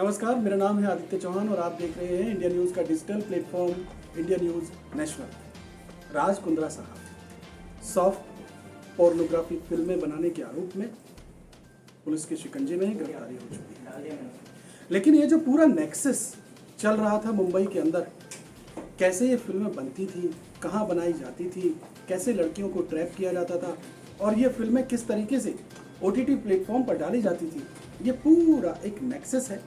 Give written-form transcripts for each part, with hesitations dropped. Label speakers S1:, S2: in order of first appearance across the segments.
S1: नमस्कार, मेरा नाम है आदित्य चौहान और आप देख रहे हैं इंडिया न्यूज़ का digital platform India News National. Raj Kundra साहब सॉफ्ट पोर्नोग्राफी फिल्में बनाने के आरोप में पुलिस के शिकंजे में गिरफ्तारी हो चुकी है। लेकिन ये जो पूरा नेक्सस चल रहा था मुंबई के अंदर, कैसे ये फिल्में बनती थी, कहाँ बनाई जाती थी, कैसे लड़कियों को ट्रैप किया जाता था और ये फिल्में किस तरीके से OTT प्लेटफॉर्म पर डाली जाती थी, ये पूरा एक नेक्सस है।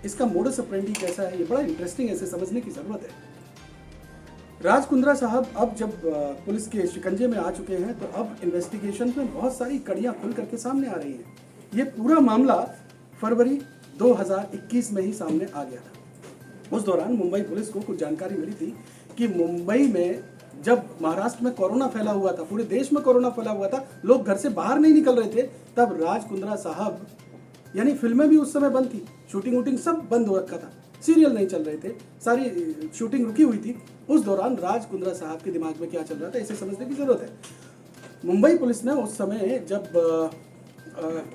S1: इसका मोडस ऑपरेंडी कैसा है, ये बड़ा इंटरेस्टिंग है, इसे समझने की ज़रूरत है। राज कुंद्रा साहब अब जब पुलिस के शिकंजे में आ चुके हैं तो अब इन्वेस्टिगेशन में बहुत सारी कड़ियाँ खुल करके सामने आ रही हैं। ये पूरा मामला फरवरी 2021 में ही सामने आ गया था। उस दौरान मुंबई पुलिस को कुछ जानकारी मिली थी कि मुंबई में जब महाराष्ट्र में कोरोना फैला हुआ था, पूरे देश में कोरोना फैला हुआ था, लोग घर से बाहर नहीं निकल रहे थे, तब राज कुंद्रा साहब, यानी फिल्में भी उस समय बंद थी, शूटिंग वूटिंग सब बंद हो रखा था, सीरियल नहीं चल रहे थे, सारी शूटिंग रुकी हुई थी। उस दौरान राज कुंद्रा साहब के दिमाग में क्या चल रहा था, इसे समझने की जरूरत है। मुंबई पुलिस ने उस समय जब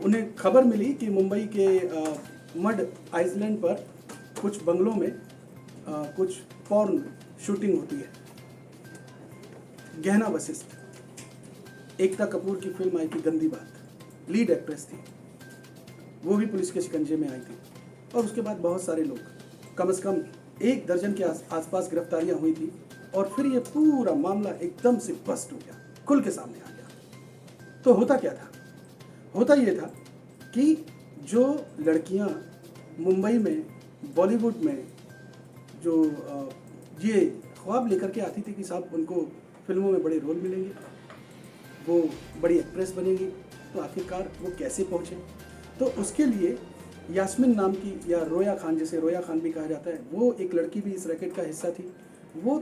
S1: उन्हें खबर मिली कि मुंबई के मड आइलैंड पर कुछ बंगलों में कुछ पॉर्न शूटिंग होती है। गहना वशिष्ठ, एकता कपूर की फिल्म आई थी गंदी बात, लीड एक्ट्रेस थी, वो भी पुलिस के शिकंजे में आई थी। और उसके बाद बहुत सारे लोग, कम से कम 1 दर्जन के आसपास गिरफ्तारियां हुई थी और फिर ये पूरा मामला एकदम से बस्ट हो गया, खुल के सामने आ गया। तो होता क्या था? होता ये था कि जो लड़कियां मुंबई में, बॉलीवुड में जो ये ख्वाब लेकर के आती थी कि साहब उनको फिल्मों में बड़े रोल मिलेंगे, वो बड़ी एक्ट्रेस बनेगी, तो आखिरकार वो कैसे पहुँचे? तो उसके लिए यास्मीन नाम की, या रोया खान, जिसे रोया खान भी कहा जाता है, वो एक लड़की भी इस रैकेट का हिस्सा थी। वो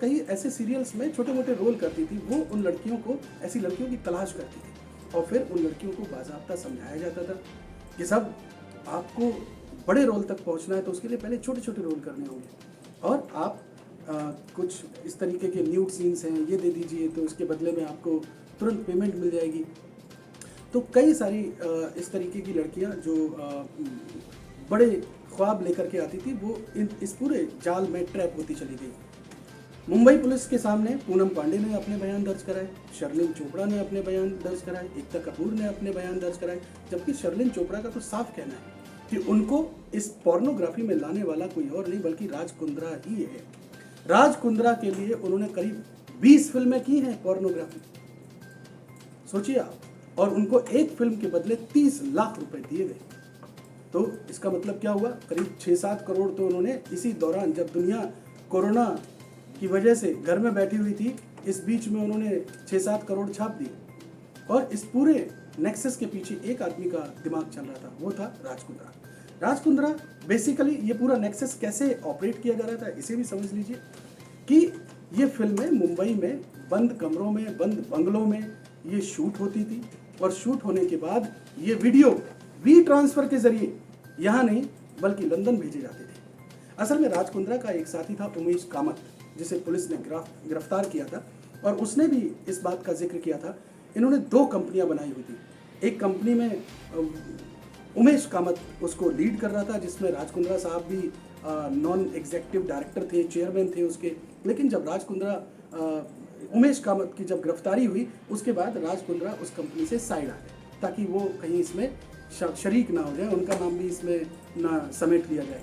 S1: कई ऐसे सीरियल्स में छोटे मोटे रोल करती थी। वो उन लड़कियों को, ऐसी लड़कियों की तलाश करती थी और फिर उन लड़कियों को बाज़ाब्ता समझाया जाता था कि सब आपको बड़े रोल तक पहुंचना है तो उसके लिए पहले छोटे छोटे रोल करने होंगे और आप कुछ इस तरीके के न्यूड सीन्स हैं, ये दे दीजिए तो इसके बदले में आपको तुरंत पेमेंट मिल जाएगी। तो कई सारी इस तरीके की लड़कियां जो बड़े ख्वाब लेकर के आती थी, वो इस पूरे जाल में ट्रैप होती चली गई। मुंबई पुलिस के सामने पूनम पांडे ने अपने बयान दर्ज कराए, शर्लिन चोपड़ा ने अपने बयान दर्ज कराए, एकता कपूर ने अपने बयान दर्ज कराए। जबकि शर्लिन चोपड़ा का तो साफ कहना है कि उनको इस पोर्नोग्राफी में लाने वाला कोई और नहीं बल्कि राज कुंद्रा ही है। राज कुंद्रा के लिए उन्होंने करीब 20 फिल्में की हैं पोर्नोग्राफी, सोचिए आप, और उनको एक फिल्म के बदले 30 लाख रुपए दिए गए। तो इसका मतलब क्या हुआ? करीब 6-7 करोड़ तो उन्होंने इसी दौरान, जब दुनिया कोरोना की वजह से घर में बैठी हुई थी, इस बीच में उन्होंने 6-7 करोड़ छाप दिए। और इस पूरे नेक्सस के पीछे एक आदमी का दिमाग चल रहा था, वो था राज कुंद्रा। राज कुंद्रा बेसिकली, ये पूरा नेक्सस कैसे ऑपरेट किया जा रहा था इसे भी समझ लीजिए कि ये फिल्में मुंबई में बंद कमरों में, बंद बंगलों में ये शूट होती थी और शूट होने के बाद ये वीडियो वी ट्रांसफर के जरिए यहाँ नहीं बल्कि लंदन भेजे जाते थे। असल में राज कुंद्रा का एक साथी था उमेश कामत, जिसे पुलिस ने गिरफ्तार किया था और उसने भी इस बात का जिक्र किया था। इन्होंने 2 कंपनियां बनाई हुई थी। एक कंपनी में उमेश कामत उसको लीड कर रहा था, जिसमें राज कुंद्रा साहब भी नॉन एग्जीक्यूटिव डायरेक्टर थे, चेयरमैन थे उसके। लेकिन जब उमेश कामत की जब गिरफ्तारी हुई, उसके बाद राज कुंद्रा उस कंपनी से साइड आ गए ताकि वो कहीं इसमें शरीक ना हो जाए, उनका नाम भी इसमें ना समेट लिया जाए।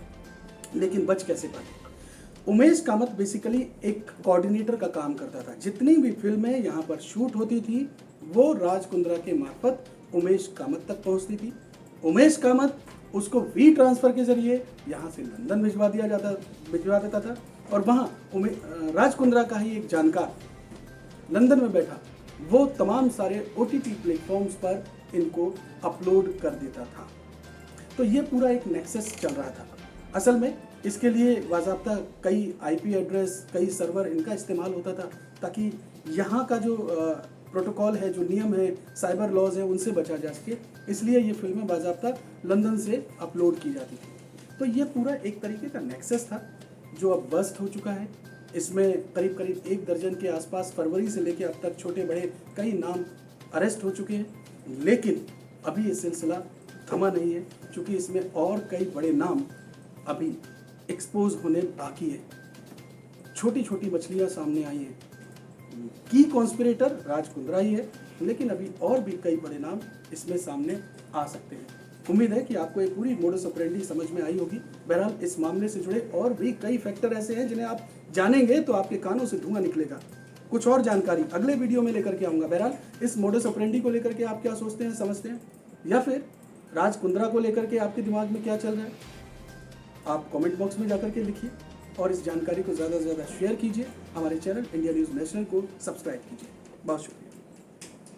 S1: लेकिन बच कैसे पाए? उमेश कामत बेसिकली एक कोऑर्डिनेटर का काम करता था। जितनी भी फिल्में यहाँ पर शूट होती थी वो राज कुंद्रा के मार्फत उमेश कामत तक पहुँचती थी। उमेश कामत उसको वी ट्रांसफर के जरिए यहाँ से लंदन भिजवा देता था और वहाँ राज कुंद्रा का ही एक जानकार लंदन में बैठा, वो तमाम सारे OTT प्लेटफॉर्म्स पर इनको अपलोड कर देता था। तो ये पूरा एक नेक्सस चल रहा था। असल में इसके लिए बाज़ाब्ता कई IP एड्रेस, कई सर्वर इनका इस्तेमाल होता था ताकि यहाँ का जो प्रोटोकॉल है, जो नियम है, साइबर लॉज है, उनसे बचा जा सके। इसलिए ये फिल्में बाज़ाब्ता लंदन से अपलोड की जाती थी। तो ये पूरा एक तरीके का नेक्सस था जो अब बस्ट हो चुका है। इसमें करीब 1 दर्जन के आसपास फरवरी से लेकर अब तक छोटे बड़े कई नाम अरेस्ट हो चुके हैं। लेकिन अभी ये सिलसिला थमा नहीं है, क्योंकि इसमें और कई बड़े नाम अभी एक्सपोज होने बाकी है। छोटी छोटी मछलियां सामने आई हैं। की कॉन्स्पिरेटर राज कुंद्रा ही है, लेकिन अभी और भी कई बड़े नाम इसमें सामने आ सकते हैं। उम्मीद है कि आपको ये पूरी मोडस ऑपरेंडी समझ में आई होगी। बहरहाल इस मामले से जुड़े और भी कई फैक्टर ऐसे हैं जिन्हें आप जानेंगे तो आपके कानों से धुआं निकलेगा। कुछ और जानकारी अगले वीडियो में लेकर के आऊँगा। बहरहाल इस मोडस ऑपरेंडी को लेकर के आप क्या सोचते हैं, समझते हैं, या फिर राज कुंद्रा को लेकर के आपके दिमाग में क्या चल रहा है, आप कमेंट बॉक्स में जाकर के लिखिए और इस जानकारी को ज़्यादा से ज़्यादा शेयर कीजिए। हमारे चैनल इंडिया न्यूज़ नेशनल को सब्सक्राइब कीजिए। बहुत शुक्रिया।